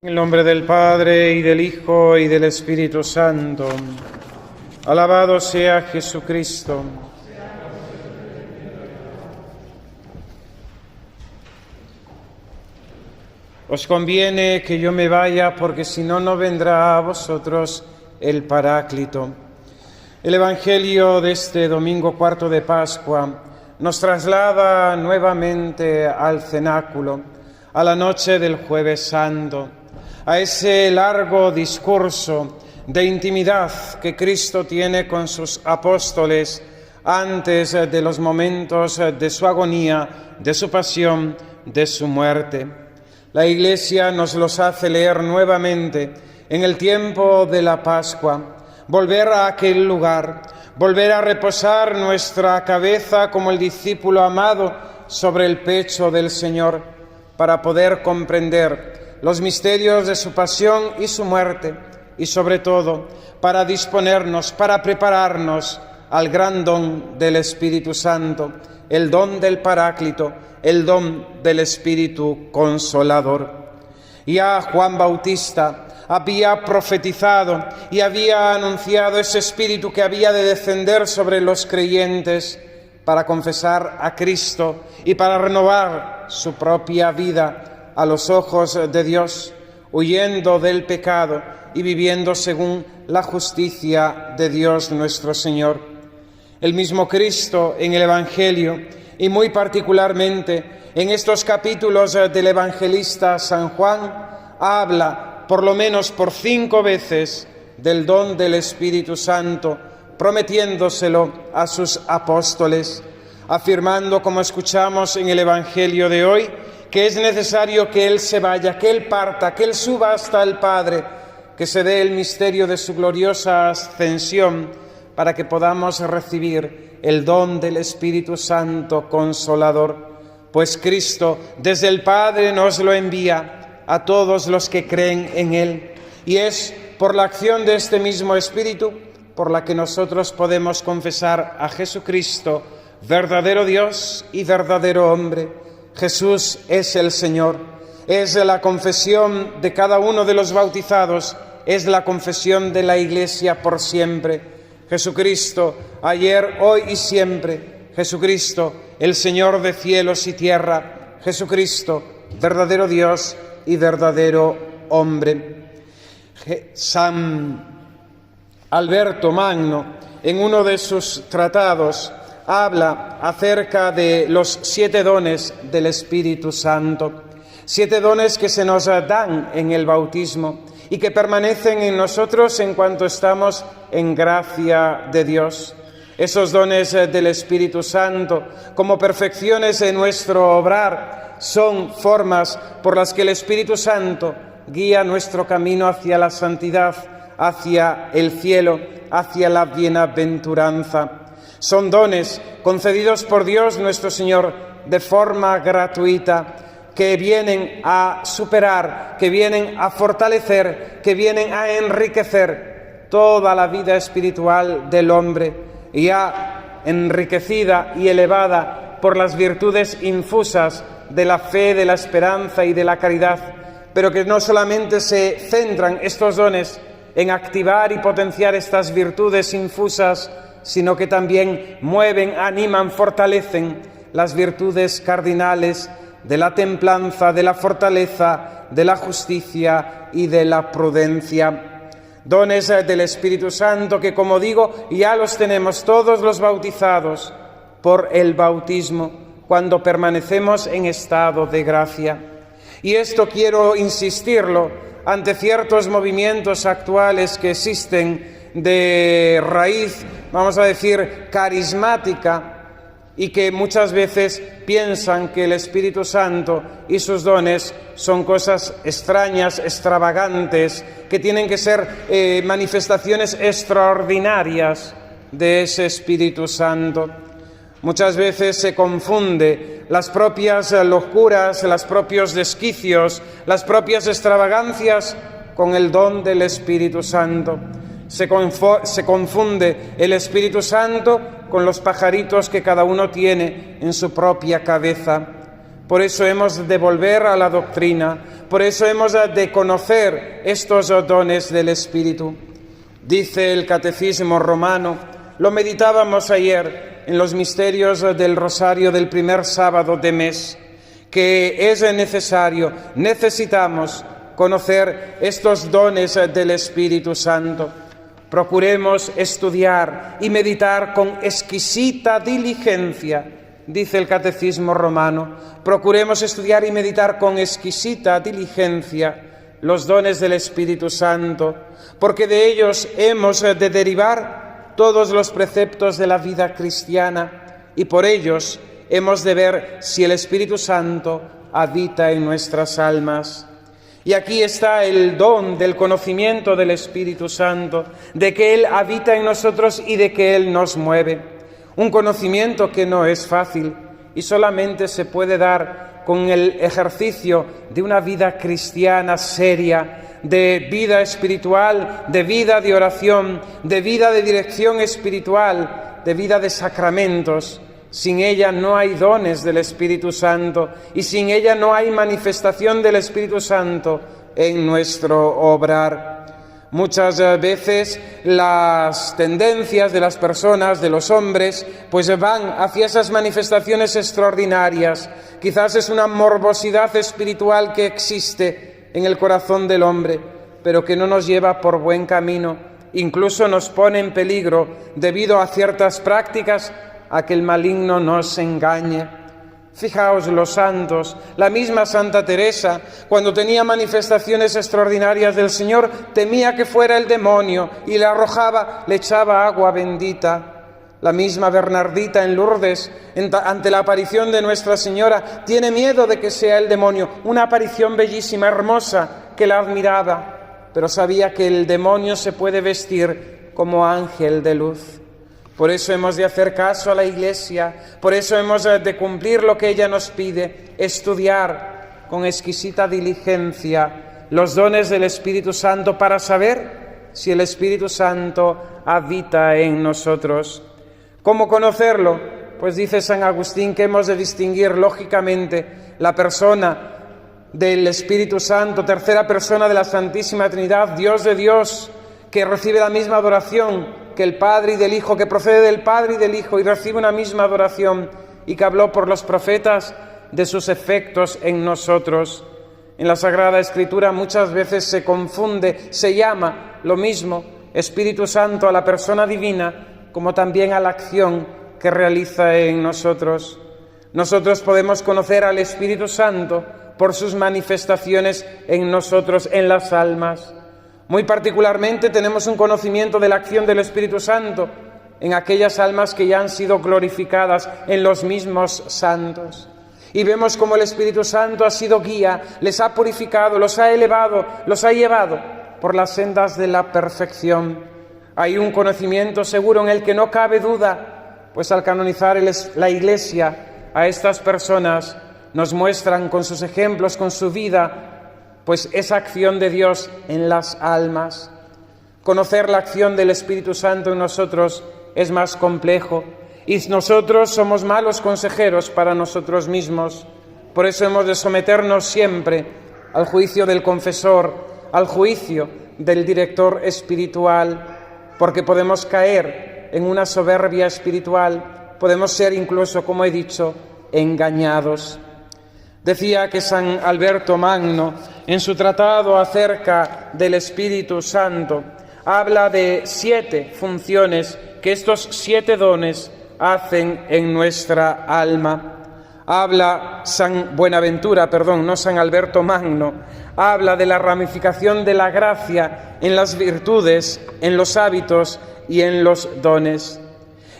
En el nombre del Padre, y del Hijo, y del Espíritu Santo. Alabado sea Jesucristo. Os conviene que yo me vaya, porque si no, no vendrá a vosotros el Paráclito. El Evangelio de este domingo cuarto de Pascua nos traslada nuevamente al cenáculo, a la noche del Jueves Santo, a ese largo discurso de intimidad que Cristo tiene con sus apóstoles antes de los momentos de su agonía, de su pasión, de su muerte. La Iglesia nos los hace leer nuevamente en el tiempo de la Pascua, volver a aquel lugar, volver a reposar nuestra cabeza como el discípulo amado sobre el pecho del Señor, para poder comprender los misterios de su pasión y su muerte, y sobre todo para disponernos, para prepararnos al gran don del Espíritu Santo, el don del Paráclito, el don del Espíritu Consolador. Ya Juan Bautista había profetizado y había anunciado ese Espíritu que había de descender sobre los creyentes para confesar a Cristo y para renovar su propia vida a los ojos de Dios, huyendo del pecado y viviendo según la justicia de Dios nuestro Señor. El mismo Cristo en el Evangelio, y muy particularmente en estos capítulos del evangelista San Juan, habla por lo menos por 5 veces del don del Espíritu Santo, prometiéndoselo a sus apóstoles, afirmando, como escuchamos en el Evangelio de hoy, que es necesario que Él se vaya, que Él parta, que Él suba hasta el Padre, que se dé el misterio de su gloriosa ascensión, para que podamos recibir el don del Espíritu Santo Consolador. Pues Cristo desde el Padre nos lo envía a todos los que creen en Él, y es por la acción de este mismo Espíritu por la que nosotros podemos confesar a Jesucristo, verdadero Dios y verdadero hombre. Jesús es el Señor. Es la confesión de cada uno de los bautizados, es la confesión de la Iglesia por siempre. Jesucristo, ayer, hoy y siempre. Jesucristo, el Señor de cielos y tierra. Jesucristo, verdadero Dios y verdadero hombre. San Alberto Magno, en uno de sus tratados, habla acerca de los 7 dones del Espíritu Santo, 7 dones que se nos dan en el bautismo y que permanecen en nosotros en cuanto estamos en gracia de Dios. Esos dones del Espíritu Santo, como perfecciones de nuestro obrar, son formas por las que el Espíritu Santo guía nuestro camino hacia la santidad, hacia el cielo, hacia la bienaventuranza. Son dones concedidos por Dios nuestro Señor de forma gratuita, que vienen a superar, que vienen a fortalecer, que vienen a enriquecer toda la vida espiritual del hombre, ya enriquecida y elevada por las virtudes infusas de la fe, de la esperanza y de la caridad, pero que no solamente se centran estos dones en activar y potenciar estas virtudes infusas, sino que también mueven, animan, fortalecen las virtudes cardinales de la templanza, de la fortaleza, de la justicia y de la prudencia. Dones del Espíritu Santo que, como digo, ya los tenemos todos los bautizados por el bautismo, cuando permanecemos en estado de gracia. Y esto quiero insistirlo ante ciertos movimientos actuales que existen de raíz, vamos a decir, carismática, y que muchas veces piensan que el Espíritu Santo y sus dones son cosas extrañas, extravagantes, que tienen que ser manifestaciones extraordinarias de ese Espíritu Santo. Muchas veces se confunde las propias locuras, los propios desquicios, las propias extravagancias con el don del Espíritu Santo. Se confunde el Espíritu Santo con los pajaritos que cada uno tiene en su propia cabeza. Por eso hemos de volver a la doctrina, por eso hemos de conocer estos dones del Espíritu. Dice el Catecismo Romano, lo meditábamos ayer en los misterios del Rosario del primer sábado de mes, que es necesario, necesitamos conocer estos dones del Espíritu Santo. Procuremos estudiar y meditar con exquisita diligencia, dice el Catecismo Romano. Procuremos estudiar y meditar con exquisita diligencia los dones del Espíritu Santo, porque de ellos hemos de derivar todos los preceptos de la vida cristiana y por ellos hemos de ver si el Espíritu Santo habita en nuestras almas. Y aquí está el don del conocimiento del Espíritu Santo, de que Él habita en nosotros y de que Él nos mueve. Un conocimiento que no es fácil y solamente se puede dar con el ejercicio de una vida cristiana seria, de vida espiritual, de vida de oración, de vida de dirección espiritual, de vida de sacramentos. Sin ella no hay dones del Espíritu Santo y sin ella no hay manifestación del Espíritu Santo en nuestro obrar. Muchas veces las tendencias de las personas, de los hombres, pues van hacia esas manifestaciones extraordinarias. Quizás es una morbosidad espiritual que existe en el corazón del hombre, pero que no nos lleva por buen camino. Incluso nos pone en peligro debido a ciertas prácticas a que el maligno nos engañe. Fijaos los santos, la misma Santa Teresa, cuando tenía manifestaciones extraordinarias del Señor, temía que fuera el demonio y le arrojaba, le echaba agua bendita. La misma Bernardita en Lourdes, ante la aparición de Nuestra Señora, tiene miedo de que sea el demonio, una aparición bellísima, hermosa, que la admiraba, pero sabía que el demonio se puede vestir como ángel de luz. Por eso hemos de hacer caso a la Iglesia, por eso hemos de cumplir lo que ella nos pide, estudiar con exquisita diligencia los dones del Espíritu Santo para saber si el Espíritu Santo habita en nosotros. ¿Cómo conocerlo? Pues dice San Agustín que hemos de distinguir lógicamente la persona del Espíritu Santo, tercera persona de la Santísima Trinidad, Dios de Dios, que recibe la misma adoración que el Padre y del Hijo, que procede del Padre y del Hijo y recibe una misma adoración, y que habló por los profetas de sus efectos en nosotros. En la Sagrada Escritura muchas veces se confunde, se llama lo mismo Espíritu Santo a la persona divina como también a la acción que realiza en nosotros. Nosotros podemos conocer al Espíritu Santo por sus manifestaciones en nosotros, en las almas. Muy particularmente tenemos un conocimiento de la acción del Espíritu Santo en aquellas almas que ya han sido glorificadas en los mismos santos. Y vemos cómo el Espíritu Santo ha sido guía, les ha purificado, los ha elevado, los ha llevado por las sendas de la perfección. Hay un conocimiento seguro en el que no cabe duda, pues al canonizar la Iglesia a estas personas nos muestran con sus ejemplos, con su vida, pues esa acción de Dios en las almas. Conocer la acción del Espíritu Santo en nosotros es más complejo y nosotros somos malos consejeros para nosotros mismos. Por eso hemos de someternos siempre al juicio del confesor, al juicio del director espiritual, porque podemos caer en una soberbia espiritual, podemos ser incluso, como he dicho, engañados. Decía que San Alberto Magno, en su tratado acerca del Espíritu Santo, habla de 7 funciones que estos 7 dones hacen en nuestra alma. Habla San Alberto Magno, habla de la ramificación de la gracia en las virtudes, en los hábitos y en los dones.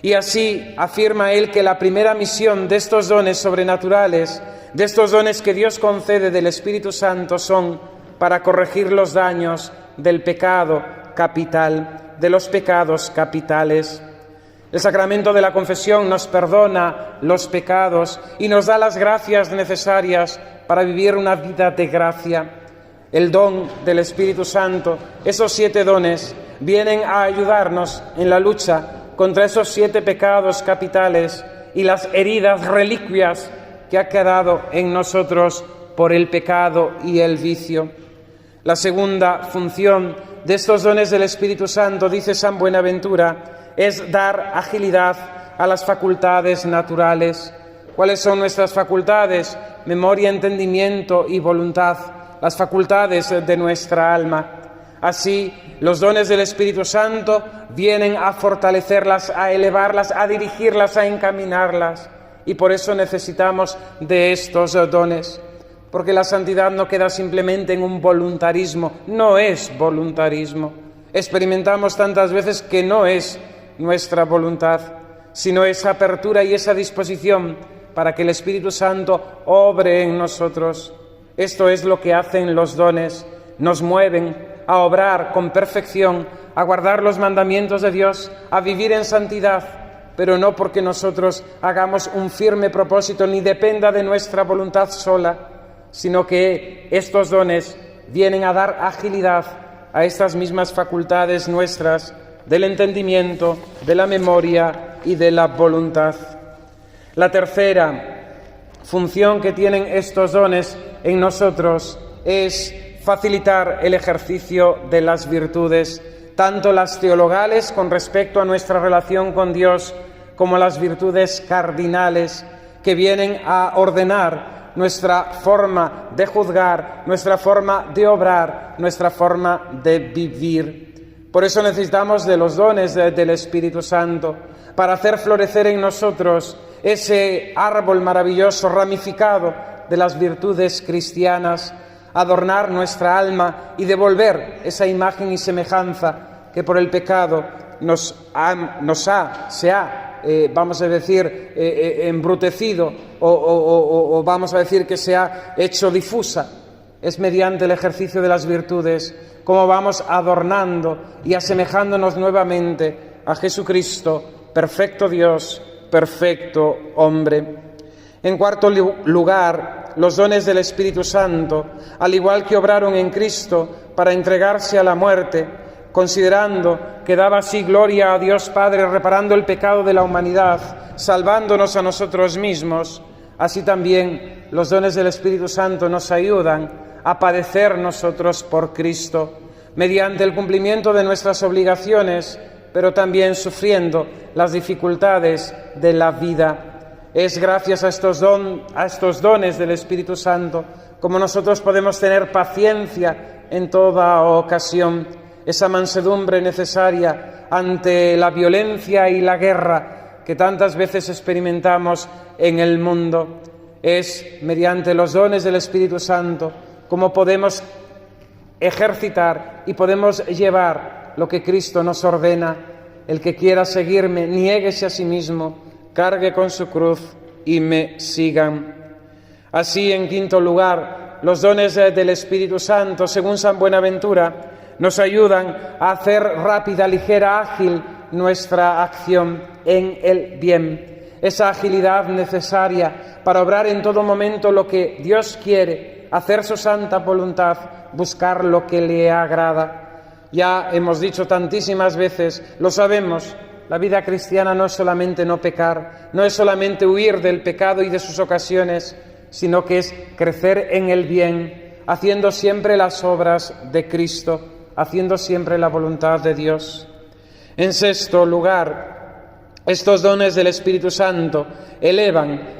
Y así afirma él que la primera misión de estos dones sobrenaturales, de estos dones que Dios concede del Espíritu Santo, son para corregir los daños del pecado capital, de los pecados capitales. El sacramento de la confesión nos perdona los pecados y nos da las gracias necesarias para vivir una vida de gracia. El don del Espíritu Santo, esos 7 dones, vienen a ayudarnos en la lucha contra esos 7 pecados capitales y las heridas reliquias que ha quedado en nosotros por el pecado y el vicio. La segunda función de estos dones del Espíritu Santo, dice San Buenaventura, es dar agilidad a las facultades naturales. ¿Cuáles son nuestras facultades? Memoria, entendimiento y voluntad, las facultades de nuestra alma. Así, los dones del Espíritu Santo vienen a fortalecerlas, a elevarlas, a dirigirlas, a encaminarlas. Y por eso necesitamos de estos dones. Porque la santidad no queda simplemente en un voluntarismo, no es voluntarismo. Experimentamos tantas veces que no es nuestra voluntad, sino esa apertura y esa disposición para que el Espíritu Santo obre en nosotros. Esto es lo que hacen los dones, nos mueven a obrar con perfección, a guardar los mandamientos de Dios, a vivir en santidad, pero no porque nosotros hagamos un firme propósito ni dependa de nuestra voluntad sola, sino que estos dones vienen a dar agilidad a estas mismas facultades nuestras del entendimiento, de la memoria y de la voluntad. La tercera función que tienen estos dones en nosotros es facilitar el ejercicio de las virtudes, tanto las teologales con respecto a nuestra relación con Dios, como las virtudes cardinales que vienen a ordenar nuestra forma de juzgar, nuestra forma de obrar, nuestra forma de vivir. Por eso necesitamos de los dones del Espíritu Santo, para hacer florecer en nosotros ese árbol maravilloso, ramificado de las virtudes cristianas, adornar nuestra alma y devolver esa imagen y semejanza que por el pecado se ha vamos a decir, embrutecido o vamos a decir que se ha hecho difusa. Es mediante el ejercicio de las virtudes como vamos adornando y asemejándonos nuevamente a Jesucristo, perfecto Dios, perfecto hombre. En cuarto lugar, los dones del Espíritu Santo, al igual que obraron en Cristo para entregarse a la muerte, considerando que daba así gloria a Dios Padre, reparando el pecado de la humanidad, salvándonos a nosotros mismos, así también los dones del Espíritu Santo nos ayudan a padecer nosotros por Cristo, mediante el cumplimiento de nuestras obligaciones, pero también sufriendo las dificultades de la vida. Es gracias a estos dones del Espíritu Santo como nosotros podemos tener paciencia en toda ocasión, esa mansedumbre necesaria ante la violencia y la guerra que tantas veces experimentamos en el mundo. Es mediante los dones del Espíritu Santo como podemos ejercitar y podemos llevar lo que Cristo nos ordena. El que quiera seguirme, niéguese a sí mismo, cargue con su cruz y me sigan. Así, en quinto lugar, los dones del Espíritu Santo, según San Buenaventura, nos ayudan a hacer rápida, ligera, ágil nuestra acción en el bien. Esa agilidad necesaria para obrar en todo momento lo que Dios quiere, hacer su santa voluntad, buscar lo que le agrada. Ya hemos dicho tantísimas veces, lo sabemos, la vida cristiana no es solamente no pecar, no es solamente huir del pecado y de sus ocasiones, sino que es crecer en el bien, haciendo siempre las obras de Cristo, haciendo siempre la voluntad de Dios. En sexto lugar, estos dones del Espíritu Santo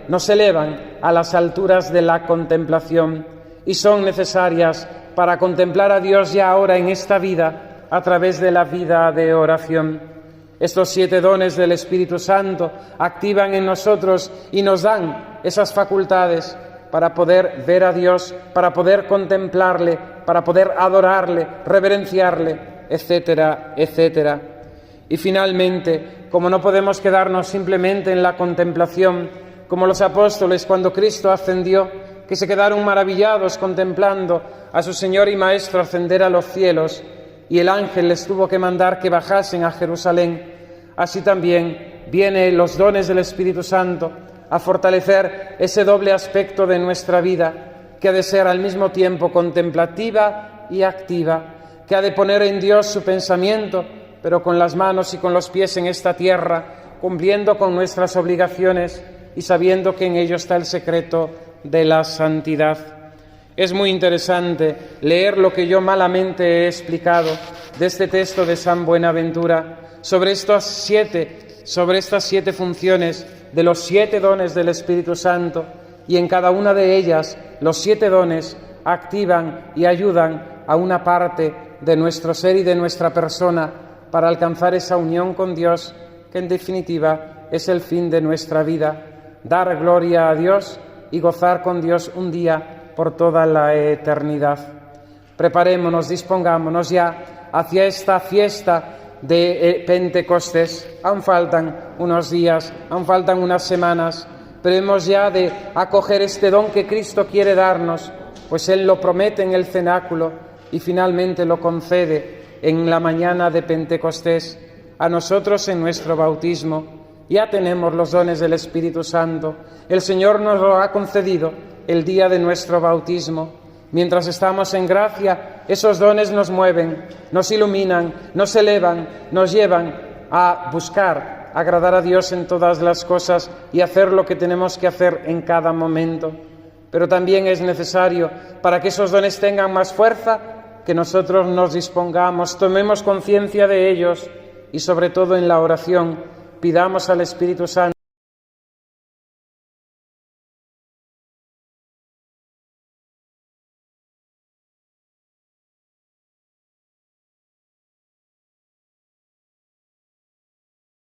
nos elevan a las alturas de la contemplación y son necesarias para contemplar a Dios ya ahora en esta vida a través de la vida de oración. Estos 7 dones del Espíritu Santo activan en nosotros y nos dan esas facultades para poder ver a Dios, para poder contemplarle, para poder adorarle, reverenciarle, etcétera, etcétera. Y finalmente, como no podemos quedarnos simplemente en la contemplación, como los apóstoles cuando Cristo ascendió, que se quedaron maravillados contemplando a su Señor y Maestro ascender a los cielos, y el ángel les tuvo que mandar que bajasen a Jerusalén, así también vienen los dones del Espíritu Santo a fortalecer ese doble aspecto de nuestra vida, que ha de ser al mismo tiempo contemplativa y activa, que ha de poner en Dios su pensamiento, pero con las manos y con los pies en esta tierra, cumpliendo con nuestras obligaciones, y sabiendo que en ello está el secreto de la santidad. Es muy interesante leer lo que yo malamente he explicado de este texto de San Buenaventura sobre estas siete funciones de los 7 dones del Espíritu Santo, y en cada una de ellas los 7 dones activan y ayudan a una parte de nuestro ser y de nuestra persona para alcanzar esa unión con Dios, que en definitiva es el fin de nuestra vida, dar gloria a Dios y gozar con Dios un día por toda la eternidad. Preparémonos, dispongámonos ya hacia esta fiesta de Pentecostés. Aún faltan unos días, aún faltan unas semanas, pero hemos ya de acoger este don que Cristo quiere darnos, pues Él lo promete en el cenáculo y finalmente lo concede en la mañana de Pentecostés a nosotros en nuestro bautismo. Ya tenemos los dones del Espíritu Santo. El Señor nos lo ha concedido el día de nuestro bautismo. Mientras estamos en gracia, esos dones nos mueven, nos iluminan, nos elevan, nos llevan a buscar agradar a Dios en todas las cosas y hacer lo que tenemos que hacer en cada momento. Pero también es necesario, para que esos dones tengan más fuerza, que nosotros nos dispongamos, tomemos conciencia de ellos y sobre todo en la oración pidamos al Espíritu Santo